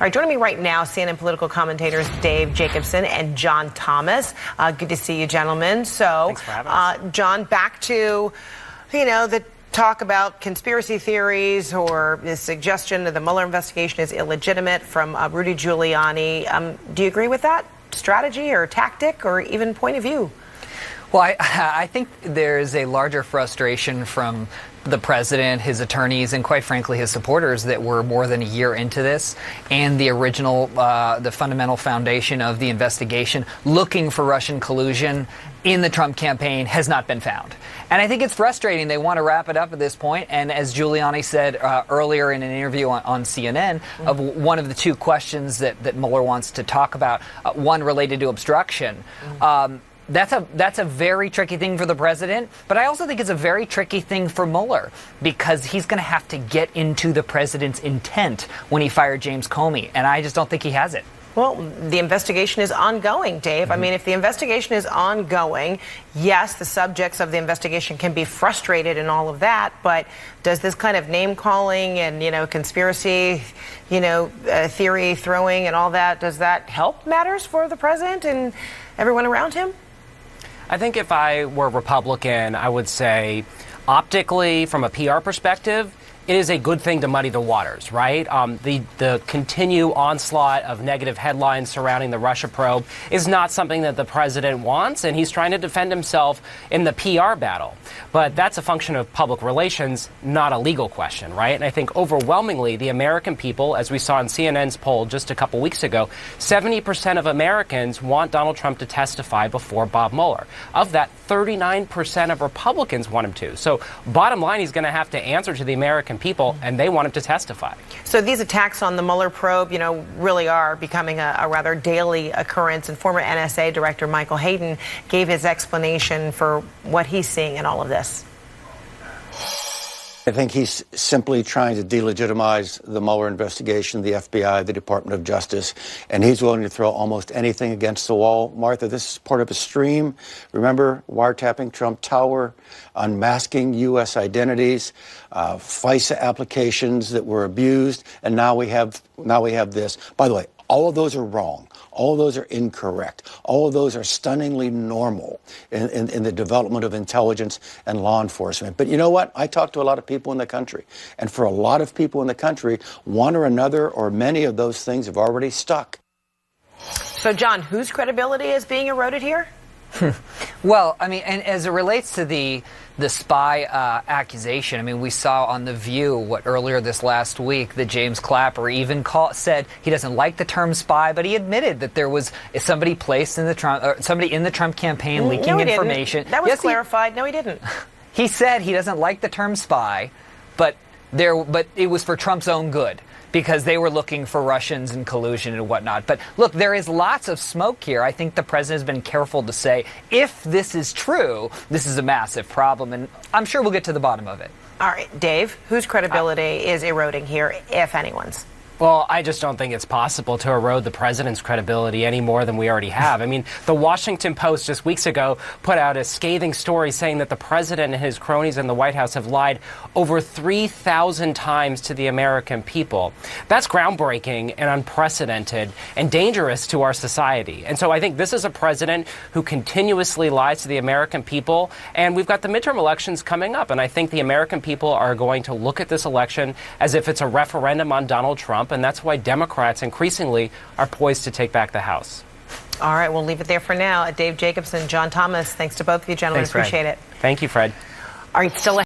All right, joining me right now, CNN political commentators Dave Jacobson and John Thomas. Good to see you, gentlemen. So, thanks for having us. John, back to, the talk about conspiracy theories or the suggestion that the Mueller investigation is illegitimate from Rudy Giuliani. Do you agree with that strategy or tactic or even point of view? Well, I think there's a larger frustration from the president, his attorneys, and quite frankly his supporters that were more than a year into this, and the original, the fundamental foundation of the investigation looking for Russian collusion in the Trump campaign has not been found. And I think it's frustrating. They want to wrap it up at this point. And as Giuliani said earlier in an interview on CNN, of one of the two questions that Mueller wants to talk about, one related to obstruction. That's a very tricky thing for the president, but I also think it's a very tricky thing for Mueller because he's going to have to get into the president's intent when he fired James Comey, and I just don't think he has it. Well, the investigation is ongoing, Dave. I mean, if the investigation is ongoing, yes, the subjects of the investigation can be frustrated and all of that, but does this kind of name-calling and, conspiracy, theory throwing and all that, does that help matters for the president and everyone around him? I think if I were Republican, I would say optically, from a PR perspective, it is a good thing to muddy the waters, right? The continued onslaught of negative headlines surrounding the Russia probe is not something that the president wants, and he's trying to defend himself in the PR battle. But that's a function of public relations, not a legal question, right? And I think overwhelmingly, the American people, as we saw in CNN's poll just a couple weeks ago, 70% of Americans want Donald Trump to testify before Bob Mueller. Of that, 39% of Republicans want him to. So bottom line, he's going to have to answer to the American people, and they want him to testify. So these attacks on the Mueller probe, really are becoming a rather daily occurrence. And former NSA Director Michael Hayden gave his explanation for what he's seeing in all of this. I think he's simply trying to delegitimize the Mueller investigation, the FBI, the Department of Justice, and he's willing to throw almost anything against the wall. Martha, this is part of a stream. Remember wiretapping Trump Tower, unmasking U.S. identities, FISA applications that were abused, and now we have this. By the way, all of those are wrong. All of those are incorrect. All of those are stunningly normal in the development of intelligence and law enforcement. But you know what? I talk to a lot of people in the country. And for a lot of people in the country, one or another or many of those things have already stuck. So, John, whose credibility is being eroded here? Well, and as it relates to the spy accusation, we saw on The View earlier this last week that James Clapper even said he doesn't like the term spy, but he admitted that there was somebody placed in the Trump campaign leaking information. That was clarified. No, he didn't. He said he doesn't like the term spy, but it was for Trump's own good, because they were looking for Russians and collusion and whatnot. But look, there is lots of smoke here. I think the president has been careful to say, if this is true, this is a massive problem, and I'm sure we'll get to the bottom of it. All right, Dave, whose credibility is eroding here, if anyone's? Well, I just don't think it's possible to erode the president's credibility any more than we already have. The Washington Post just weeks ago put out a scathing story saying that the president and his cronies in the White House have lied over 3,000 times to the American people. That's groundbreaking and unprecedented and dangerous to our society. And so I think this is a president who continuously lies to the American people. And we've got the midterm elections coming up. And I think the American people are going to look at this election as if it's a referendum on Donald Trump. And that's why Democrats increasingly are poised to take back the House. All right, we'll leave it there for now. Dave Jacobson, John Thomas, thanks to both of you gentlemen. Thanks, Fred. Appreciate it. Thank you, Fred. All right, still